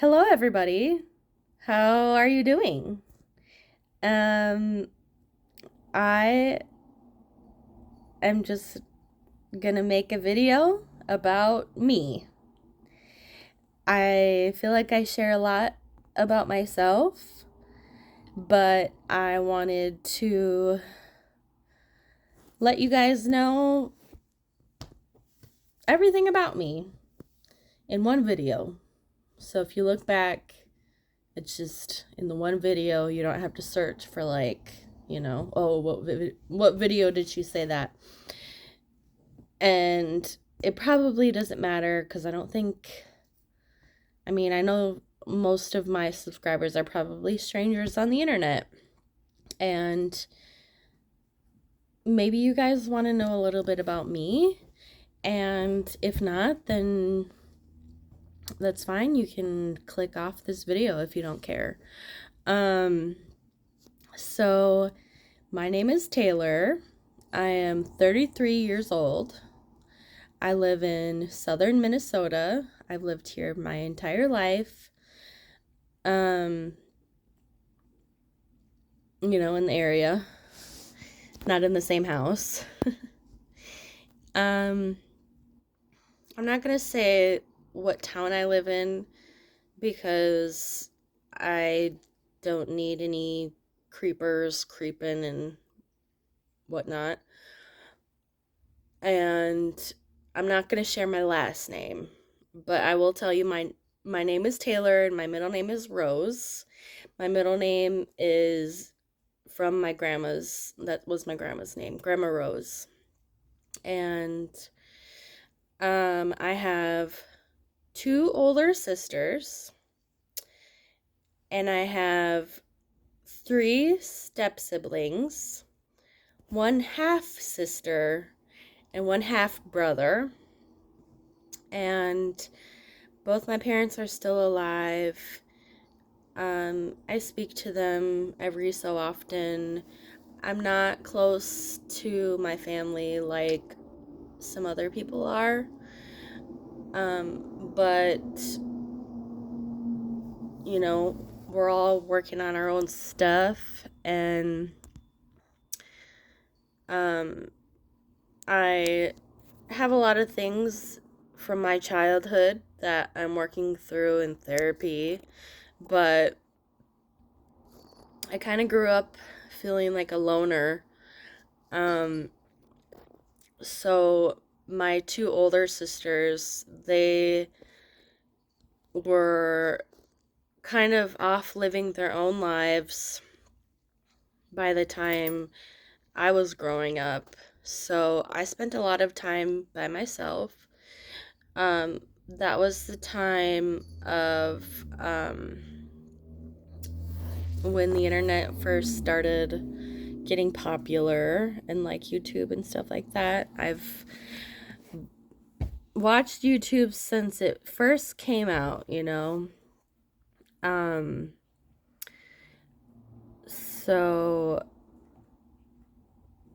Hello, everybody. How are you doing? Um, I am just gonna make a video about me. I feel like I share a lot about myself, but I wanted to let you guys know everything about me in one video. So if you look back, it's just in the one video. You don't have to search for oh, what video did she say that? And it probably doesn't matter because I know most of my subscribers are probably strangers on the internet. And maybe you guys want to know a little bit about me. And if not, then that's fine. You can click off this video if you don't care. Um, so my name is Taylor. I am 33 years old. I live in southern Minnesota. I've lived here my entire life. Um, in the area, not in the same house. um, I'm not gonna say what town I live in because I don't need any creepers creeping and whatnot. And I'm not gonna share my last name, but I will tell you my name is Taylor and my middle name is Rose. My middle name is from that was my grandma's name, Grandma Rose. And I have two older sisters, and I have three step siblings, one half sister, and one half brother. And both my parents are still alive. I speak to them every so often. I'm not close to my family like some other people are. But we're all working on our own stuff, and um, I have a lot of things from my childhood that I'm working through in therapy, but I kind of grew up feeling like a loner. Um, so my two older sisters, they were kind of off living their own lives by the time I was growing up. So I spent a lot of time by myself. That was the time of when the internet first started getting popular and like YouTube and stuff like that. I've watched YouTube since it first came out. Um, so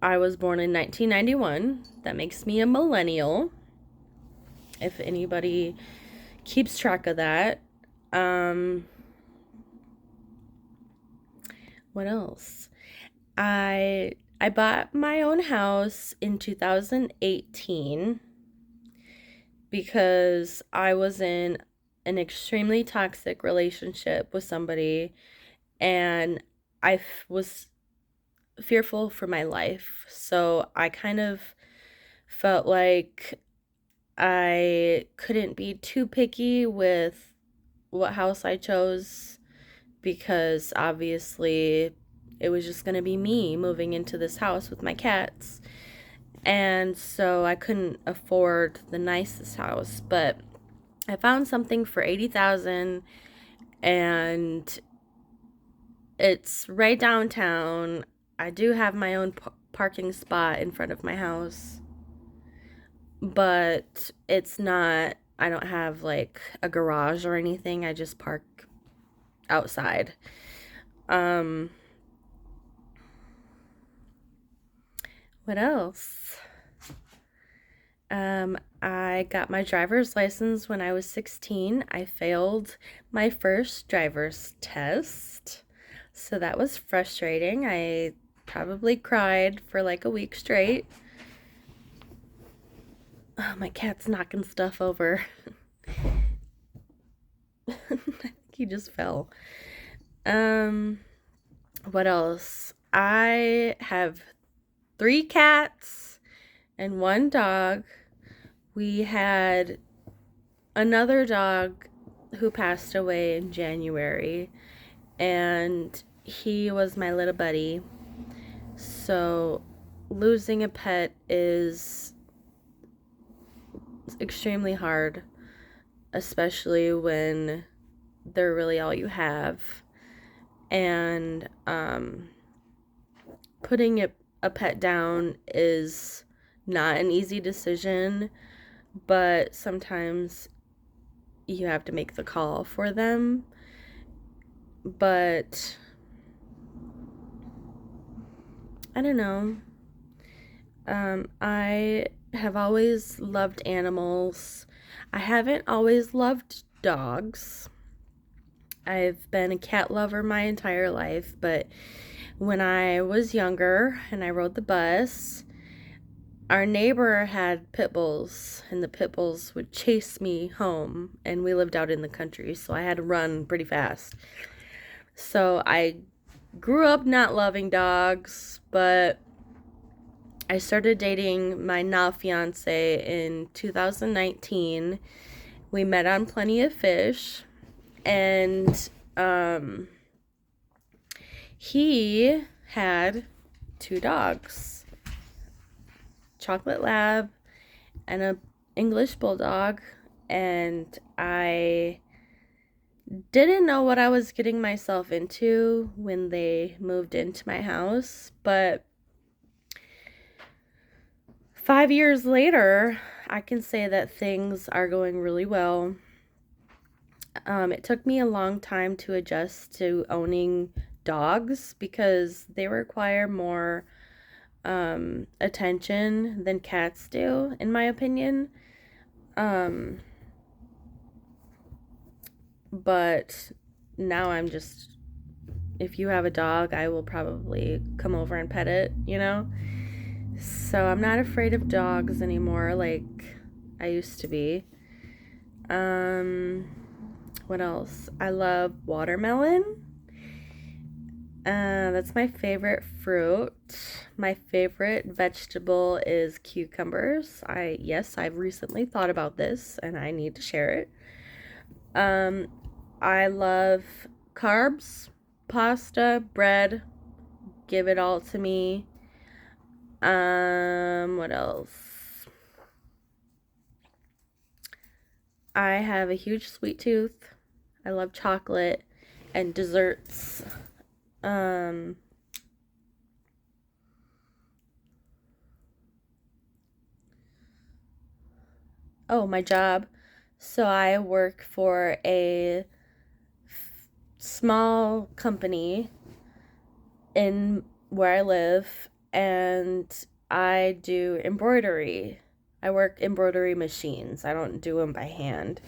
I was born in 1991. That makes me a millennial, if anybody keeps track of that. Um, what else? I bought my own house in 2018 because I was in an extremely toxic relationship with somebody, and was fearful for my life. So I kind of felt like I couldn't be too picky with what house I chose because obviously it was just going to be me moving into this house with my cats. And so I couldn't afford the nicest house, but I found something for 80,000, and it's right downtown. I do have my own parking spot in front of my house, but I don't have like a garage or anything. I just park outside. Um, what else? I got my driver's license when I was 16. I failed my first driver's test. So that was frustrating. I probably cried for like a week straight. Oh, my cat's knocking stuff over. I think he just fell. Um, what else? I have 3 cats and 1 dog. We had another dog who passed away in January, and he was my little buddy. So losing a pet is extremely hard, especially when they're really all you have. And putting a pet down is not an easy decision, but sometimes you have to make the call for them. But I don't know. I have always loved animals. I haven't always loved dogs. I've been a cat lover my entire life, but when I was younger and I rode the bus, our neighbor had pit bulls, and the pit bulls would chase me home, and we lived out in the country, so I had to run pretty fast. So I grew up not loving dogs, but I started dating my now fiance in 2019. We met on Plenty of Fish, and he had 2 dogs, Chocolate Lab and a English Bulldog, and I didn't know what I was getting myself into when they moved into my house, but 5 years later, I can say that things are going really well. It took me a long time to adjust to owning dogs because they require more attention than cats do, in my opinion. But now I'm just, if you have a dog, I will probably come over and pet it, you know? So I'm not afraid of dogs anymore like I used to be. What else? I love watermelon. That's my favorite fruit. My favorite vegetable is cucumbers. I've recently thought about this and I need to share it. I love carbs, pasta, bread. Give it all to me. What else? I have a huge sweet tooth. I love chocolate and desserts. Oh, my job. So I work for a small company in where I live, and I do embroidery. I work embroidery machines. I don't do them by hand.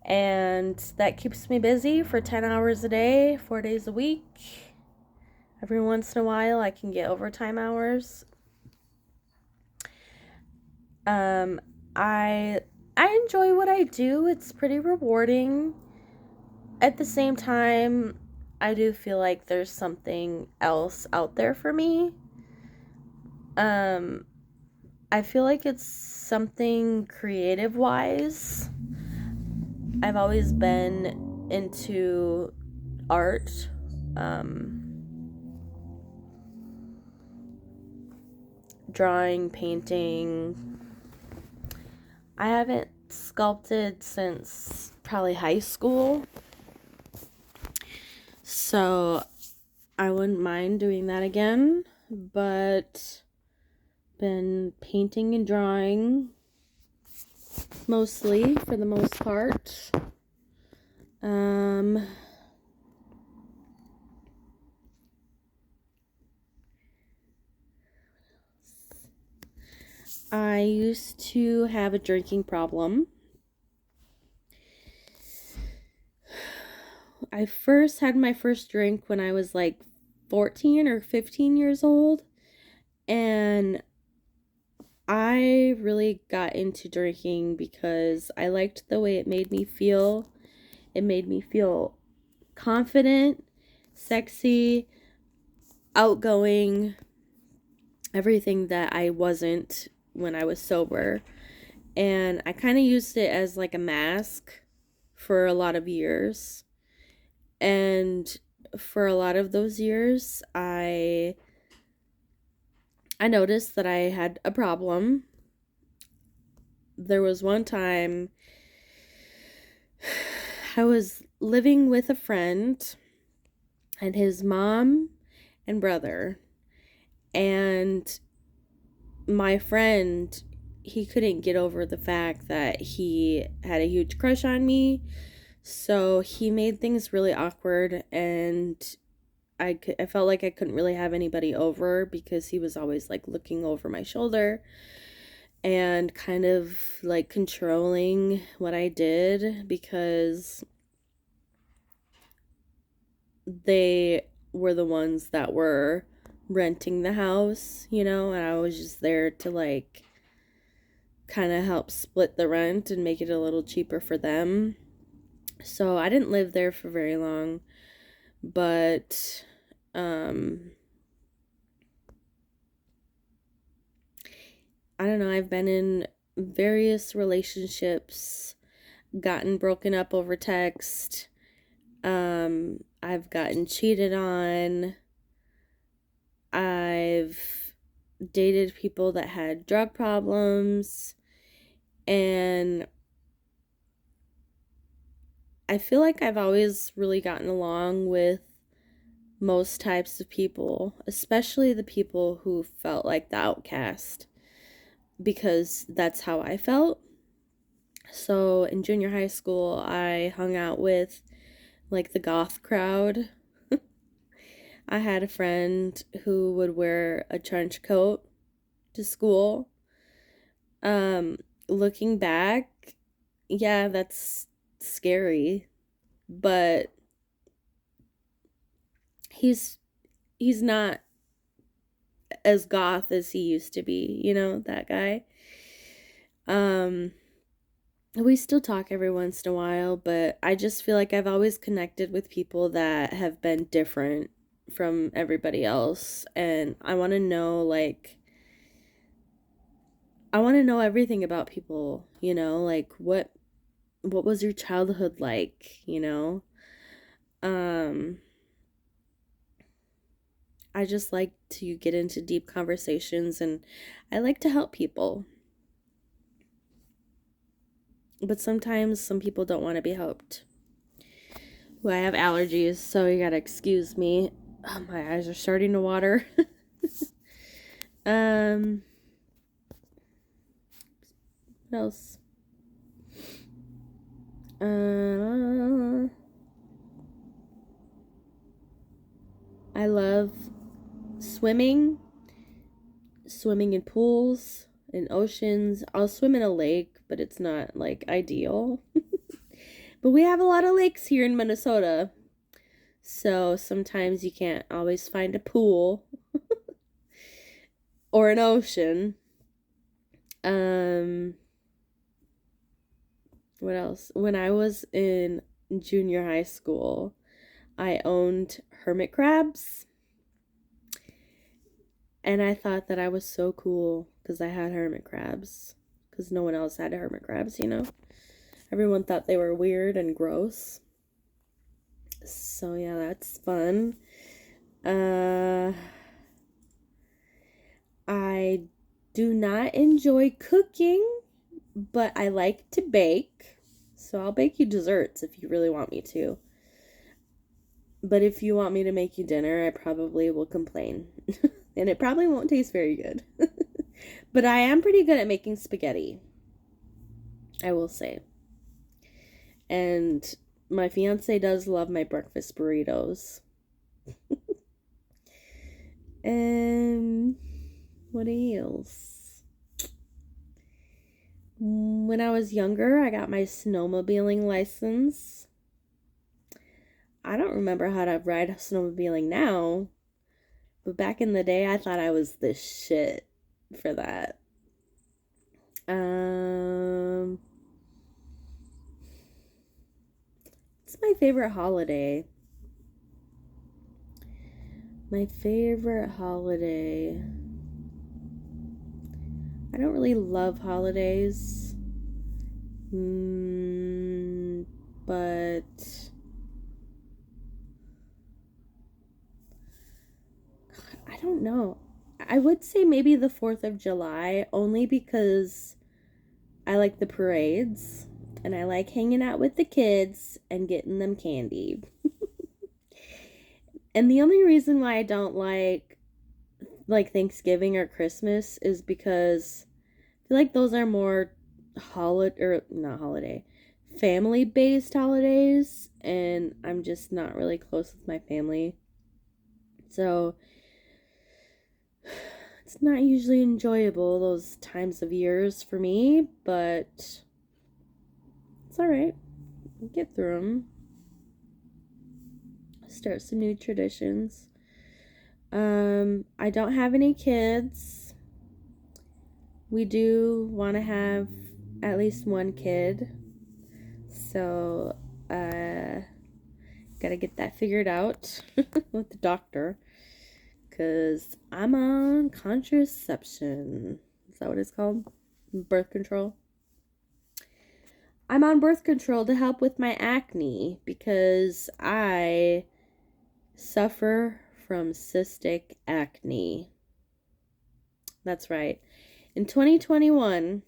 And that keeps me busy for 10 hours a day, 4 days a week. Every once in a while, I can get overtime hours. I enjoy what I do. It's pretty rewarding. At the same time, I do feel like there's something else out there for me. I feel like it's something creative wise. I've always been into art. Drawing, painting. I haven't sculpted since probably high school. So I wouldn't mind doing that again, but been painting and drawing mostly for the most part. I used to have a drinking problem. I first had my first drink when I was like 14 or 15 years old, and I really got into drinking because I liked the way it made me feel. It made me feel confident, sexy, outgoing, everything that I wasn't when I was sober. And I kind of used it as like a mask for a lot of years. And for a lot of those years, I noticed that I had a problem. There was one time I was living with a friend and his mom and brother, and my friend, he couldn't get over the fact that he had a huge crush on me. So he made things really awkward, and I felt like I couldn't really have anybody over because he was always like looking over my shoulder and kind of like controlling what I did because they were the ones that were renting the house, and I was just there to like kind of help split the rent and make it a little cheaper for them. So I didn't live there for very long, but um I don't know, I've been in various relationships, gotten broken up over text. I've gotten cheated on. I've dated people that had drug problems, and I feel like I've always really gotten along with most types of people, especially the people who felt like the outcast, because that's how I felt. So in junior high school, I hung out with like the goth crowd. I had a friend who would wear a trench coat to school. Um, Looking back, yeah, that's scary, but he's he's not as goth as he used to be, that guy. Um, we still talk every once in a while, but I just feel like I've always connected with people that have been different from everybody else, and I want to know everything about people, like what was your childhood like, Um I just like to get into deep conversations, and I like to help people. But sometimes some people don't want to be helped. Well, I have allergies, so you gotta excuse me. Oh, my eyes are starting to water. um, what else? Uh, I love swimming, swimming in pools, in oceans. I'll swim in a lake, but it's not like ideal. But we have a lot of lakes here in Minnesota, so sometimes you can't always find a pool or an ocean. Um, what else? When I was in junior high school, I owned hermit crabs, and I thought that I was so cool because I had hermit crabs because no one else had hermit crabs. Everyone thought they were weird and gross. So yeah, that's fun. Uh I do not enjoy cooking, but I like to bake. So I'll bake you desserts if you really want me to. But if you want me to make you dinner, I probably will complain. And it probably won't taste very good. But I am pretty good at making spaghetti, I will say. And my fiance does love my breakfast burritos. And what else? When I was younger, I got my snowmobiling license. I don't remember how to ride snowmobiling now, but back in the day, I thought I was the shit for that. It's my favorite holiday. My favorite holiday. I don't really love holidays. But I don't know. I would say maybe the 4th of July, only because I like the parades and I like hanging out with the kids and getting them candy. And the only reason why I don't like Thanksgiving or Christmas is because I feel like those are more family based holidays, and I'm just not really close with my family. So it's not usually enjoyable those times of years for me, but it's all right. Get through them. Start some new traditions. I don't have any kids. We do want to have at least one kid. So, gotta get that figured out with the doctor. Because I'm on contraception. Is that what it's called? Birth control. I'm on birth control to help with my acne because I suffer from cystic acne. That's right. In 2021,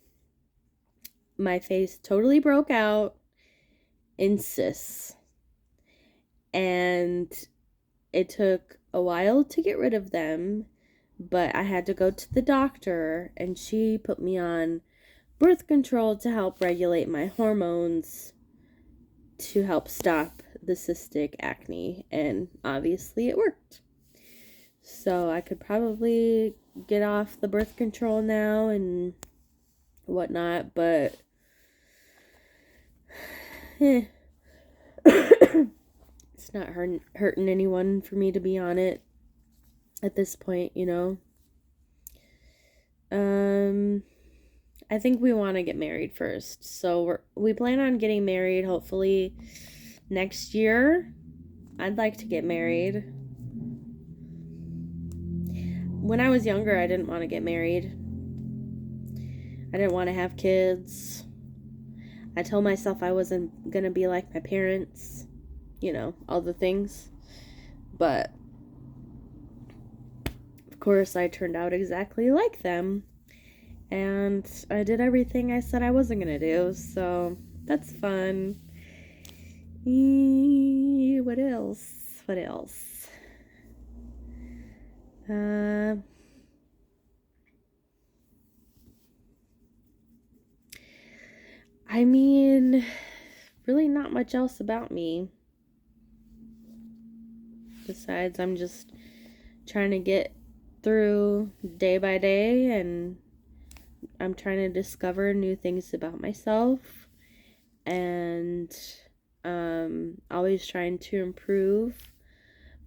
my face totally broke out in cysts. And it took a while to get rid of them, but I had to go to the doctor, and she put me on birth control to help regulate my hormones to help stop the cystic acne, and obviously it worked. So I could probably get off the birth control now and whatnot, but it's not hurting anyone for me to be on it at this point, you know. I think we want to get married first. So we plan on getting married hopefully next year. I'd like to get married. When I was younger, I didn't want to get married. I didn't want to have kids. I told myself I wasn't going to be like my parents, you know, all the things. But of course, I turned out exactly like them. And I did everything I said I wasn't going to do. So that's fun. What else? What else? I mean, really not much else about me. Besides, I'm just trying to get through day by day, and I'm trying to discover new things about myself, and always trying to improve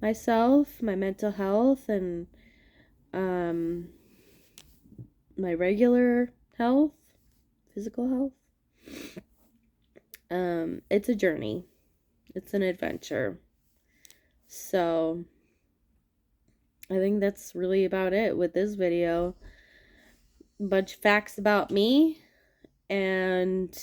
myself, my mental health, and my regular health, physical health. It's a journey. It's an adventure. So I think that's really about it with this video. A bunch of facts about me, and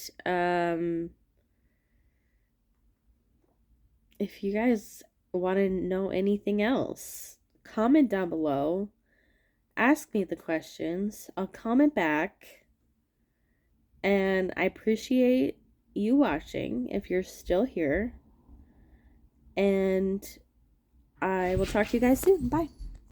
if you guys want to know anything else, comment down below. Ask me the questions. I'll comment back. And I appreciate you watching if you're still here. And I will talk to you guys soon. Bye.